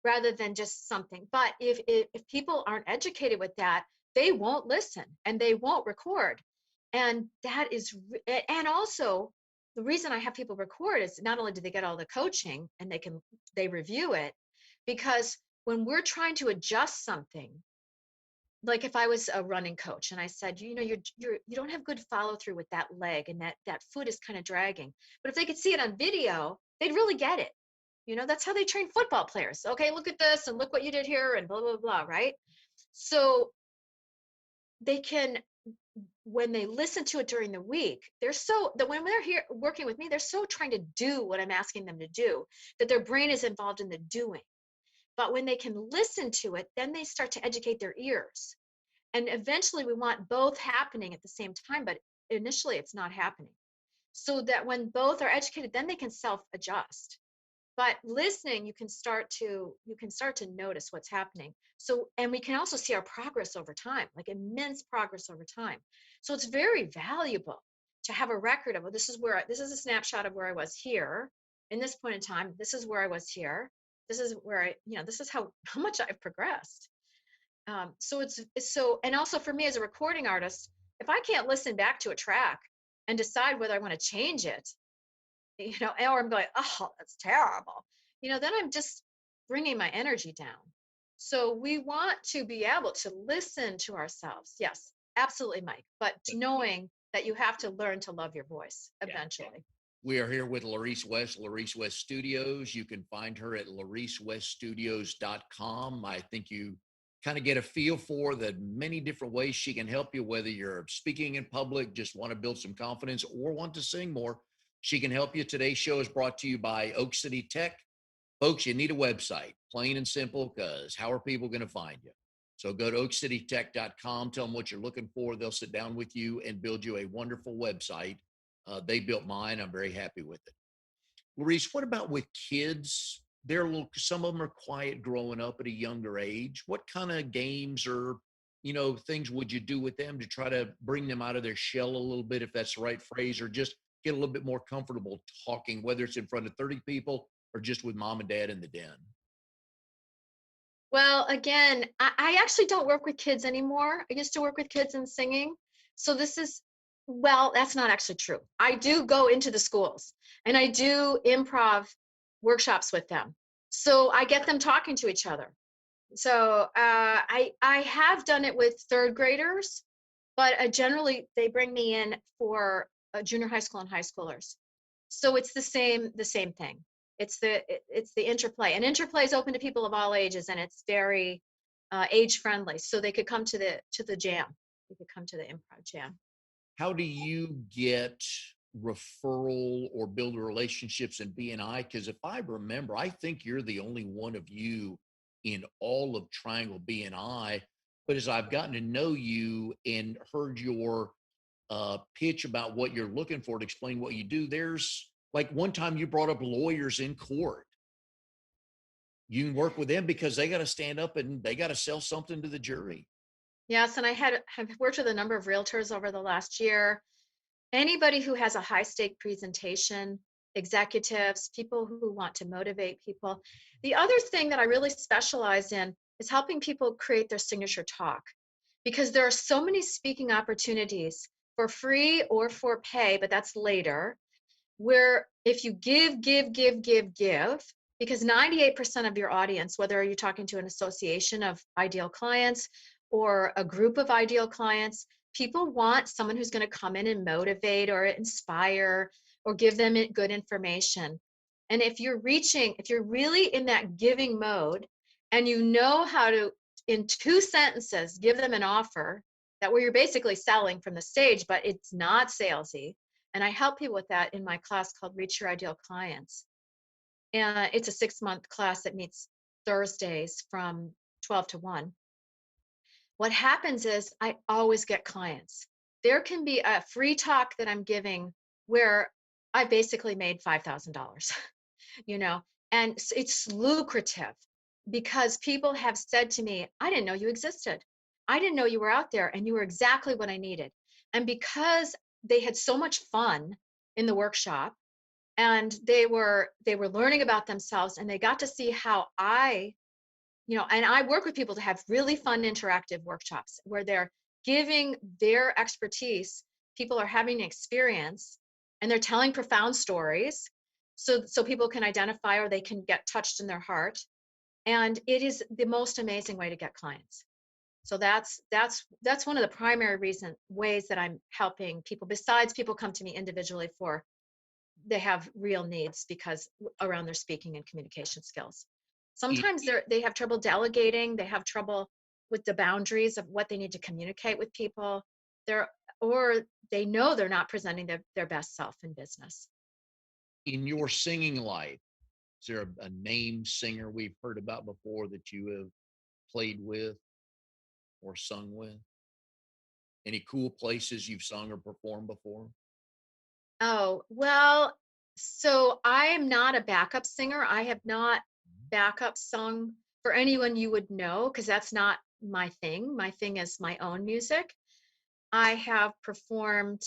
rather than just something. But if people aren't educated with that, they won't listen and they won't record. And that is and also the reason I have people record is not only do they get all the coaching and they review it, because when we're trying to adjust something, like if I was a running coach and I said, you know, you don't have good follow through with that leg and that foot is kind of dragging. But if they could see it on video, they'd really get it. You know, that's how they train football players. Okay, look at this and look what you did here and blah blah blah, right? So they can, when they listen to it during the week, they're so that when they're here working with me, they're so trying to do what I'm asking them to do that their brain is involved in the doing. But when they can listen to it, then they start to educate their ears. And eventually we want both happening at the same time, but initially it's not happening. So that when both are educated, then they can self-adjust. But listening, you can start to notice what's happening. So, and we can also see our progress over time, like immense progress over time. So it's very valuable to have a record of, well, this is a snapshot of where I was here in this point in time. This is where I was here. This is where this is how much I've progressed. So it's so, and also for me as a recording artist, if I can't listen back to a track and decide whether I want to change it, or I'm going, oh, that's terrible, then I'm just bringing my energy down. So we want to be able to listen to ourselves. Yes, absolutely, Mike. But knowing that you have to learn to love your voice Yeah. eventually. We are here with Laurece West, Laurece West Studios. You can find her at laureceweststudios.com. I think you kind of get a feel for the many different ways she can help you, whether you're speaking in public, just want to build some confidence, or want to sing more. She can help you. Today's show is brought to you by Oak City Tech. Folks, you need a website, plain and simple, because how are people going to find you? So go to oakcitytech.com, tell them what you're looking for. They'll sit down with you and build you a wonderful website. They built mine. I'm very happy with it. Laurece, what about with kids? Some of them are quiet growing up at a younger age. What kind of games or, things would you do with them to try to bring them out of their shell a little bit, if that's the right phrase, or just get a little bit more comfortable talking, whether it's in front of 30 people or just with mom and dad in the den? Well, again, I actually don't work with kids anymore. I used to work with kids in singing. So well, that's not actually true. I do go into the schools and I do improv workshops with them. So I get them talking to each other. So I have done it with third graders, but generally they bring me in for junior high school and high schoolers. So it's the same thing. It's the interplay, and interplay is open to people of all ages, and it's very age friendly. So they could come to the jam. They could come to the improv jam. How do you get referral or build relationships in BNI? Because if I remember, I think you're the only one of you in all of Triangle BNI. But as I've gotten to know you and heard your pitch about what you're looking for to explain what you do, there's like one time you brought up lawyers in court. You can work with them because they got to stand up and they got to sell something to the jury. Yes, and have worked with a number of realtors over the last year. Anybody who has a high stake presentation, executives, people who want to motivate people. The other thing that I really specialize in is helping people create their signature talk, because there are so many speaking opportunities for free or for pay, but that's later, where if you give, give, give, give, give, because 98% of your audience, whether you're talking to an association of ideal clients or a group of ideal clients, people want someone who's going to come in and motivate or inspire or give them good information. And if you're really in that giving mode and you know how to, in 2 sentences, give them an offer that where you're basically selling from the stage, but it's not salesy. And I help people with that in my class called Reach Your Ideal Clients. And it's a 6-month class that meets Thursdays from 12 to 1. What happens is I always get clients. There can be a free talk that I'm giving where I basically made $5,000, you know, and it's lucrative because people have said to me, I didn't know you existed. I didn't know you were out there and you were exactly what I needed. And because they had so much fun in the workshop, and they were learning about themselves, and they got to see how and I work with people to have really fun interactive workshops where they're giving their expertise. People are having an experience and they're telling profound stories so people can identify or they can get touched in their heart. And it is the most amazing way to get clients. So that's one of the primary ways that I'm helping people, besides people come to me individually for they have real needs because around their speaking and communication skills. E- Sometimes they have trouble delegating, they have trouble with the boundaries of what they need to communicate with people. They're or they know they're not presenting their best self in business. in your singing life, is there a name singer we've heard about before that you have played with or sung with? Any cool places you've sung or performed before? Oh, well, so I am not a backup singer. I have not Mhm. backup sung for anyone you would know because that's not my thing. My thing is my own music. I have performed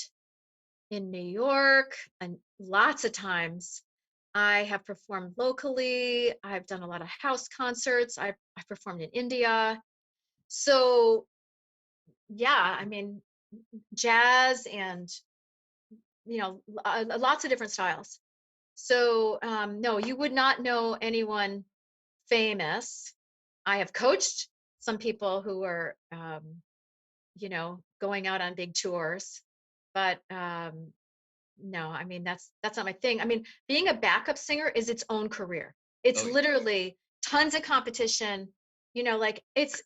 in New York and lots of times. I have performed locally. I've done a lot of house concerts. I've performed in India. So, yeah, I mean, jazz and, lots of different styles. So, no, you would not know anyone famous. I have coached some people who are, going out on big tours, but no, I mean that's not my thing. I mean, being a backup singer is its own career. It's Oh, literally tons of competition. Like it's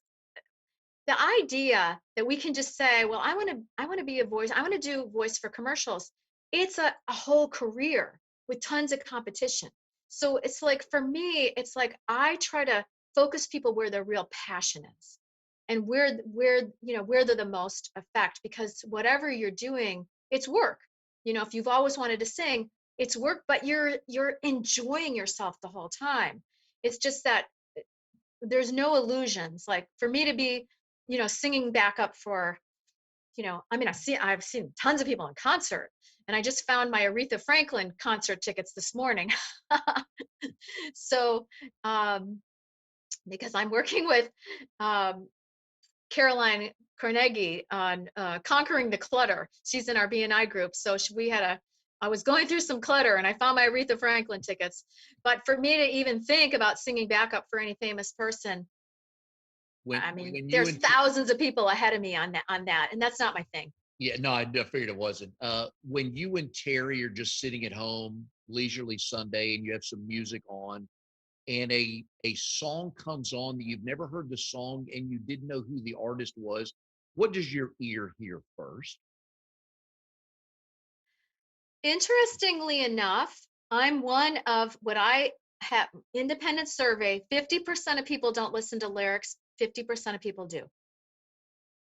the idea that we can just say, well, I want to be a voice. I want to do voice for commercials. It's a whole career with tons of competition. So it's like for me, it's like I try to focus people where their real passion is and where they're the most effect, because whatever you're doing, it's work. If you've always wanted to sing, it's work, but you're enjoying yourself the whole time. It's just that there's no illusions. Like for me to be, singing backup for, I mean, I've seen tons of people in concert, and I just found my Aretha Franklin concert tickets this morning. So, because I'm working with um, Caroline Carnegie on conquering the clutter. She's in our BNI group, so I was going through some clutter and I found my Aretha Franklin tickets. But for me to even think about singing backup for any famous person, when I mean, when you there's and thousands of people ahead of me on that, and that's not my thing. yeah, no, I figured it wasn't. When you and Terry are just sitting at home, leisurely Sunday, and you have some music on, and a song comes on that you've never heard the song and you didn't know who the artist was, what does your ear hear first? Interestingly enough, I'm one of what I have independent survey, 50% of people don't listen to lyrics, 50% of people do.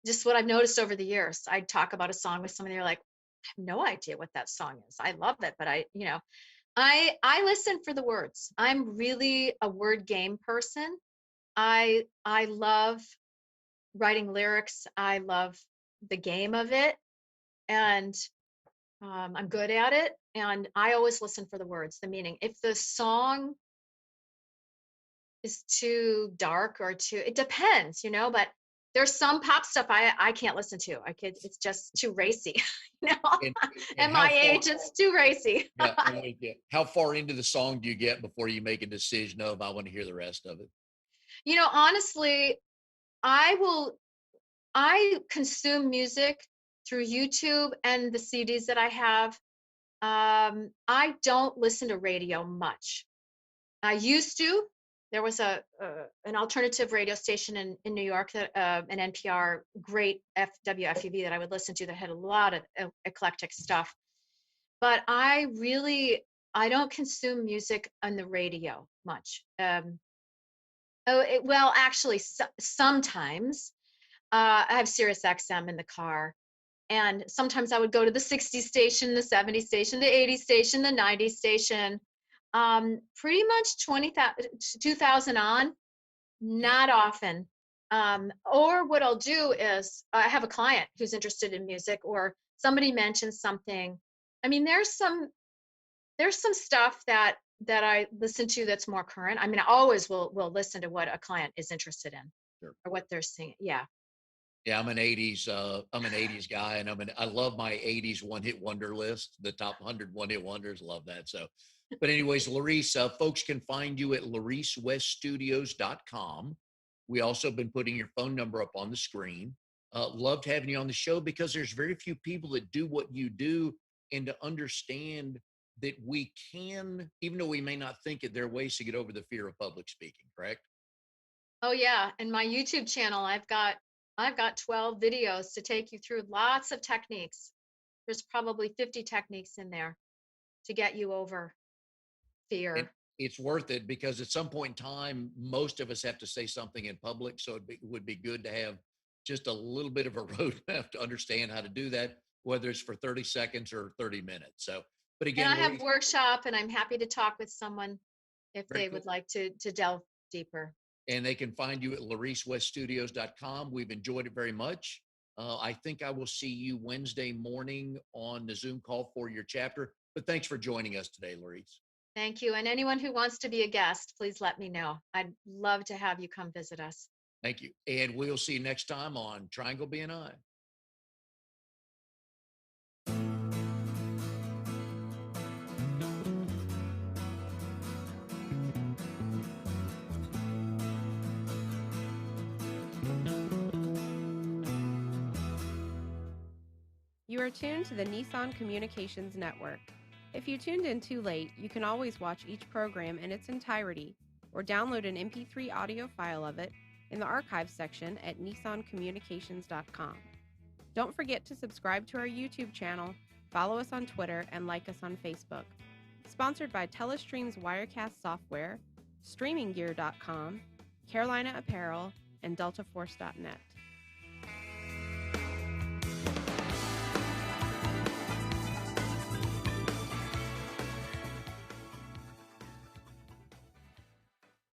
Just what I've noticed over the years. I talk about a song with somebody, they're like, I have no idea what that song is. I love it, but I listen for the words. I'm really a word game person. I love writing lyrics. I love the game of it, and I'm good at it. And I always listen for the words, the meaning. If the song is too dark or too, it depends, but There's some pop stuff I can't listen to. It's just too racy. You know, And at how my far? age, it's too racy. Yeah, I'm with you. How far into the song do you get before you make a decision of I want to hear the rest of it? You know, honestly, I will I consume music through YouTube and the CDs that I have. I don't listen to radio much. I used to. There was an alternative radio station in New York that an NPR great WFUV that I would listen to that had a lot of eclectic stuff. But I don't consume music on the radio much. Well, actually, sometimes I have Sirius XM in the car, and sometimes I would go to the 60 station, the 70 station, the 80 station, the 90 station. Pretty much 2000 on, Yeah. not often. Or what I'll do is I have a client who's interested in music, or somebody mentions something. I mean, there's some stuff that I listen to that's more current. I mean, I always will listen to what a client is interested in Sure. or what they're singing. Yeah. Yeah, I'm an 80s guy, and I love my 80s one-hit wonder list, the top 100 one-hit wonders. Love that. So, but anyways, Laurece, folks can find you at lauriceweststudios.com. We also been putting your phone number up on the screen. Loved having you on the show because there's very few people that do what you do, and to understand that we can, even though we may not think it, there are ways to get over the fear of public speaking, correct? Oh yeah, and my YouTube channel, I've got 12 videos to take you through lots of techniques. There's probably 50 techniques in there to get you over And fear. it's worth it because at some point in time, most of us have to say something in public. So it would be good to have just a little bit of a roadmap to understand how to do that, whether it's for 30 seconds or 30 minutes. So, but And again, I have Lori, workshop, and I'm happy to talk with someone if very they cool. would like to delve deeper. And they can find you at lauriceweststudios.com. We've enjoyed it very much. I think I will see you Wednesday morning on the Zoom call for your chapter. But thanks for joining us today, Laurece. Thank you. And anyone who wants to be a guest, please let me know. I'd love to have you come visit us. Thank you. And we'll see you next time on Triangle BNI. You are tuned to the Nissan Communications Network. If you tuned in too late, you can always watch each program in its entirety or download an MP3 audio file of it in the archives section at nissancommunications.com. Don't forget to subscribe to our YouTube channel, follow us on Twitter, and like us on Facebook. Sponsored by Telestream's Wirecast software, StreamingGear.com, Carolina Apparel, and DeltaForce.net.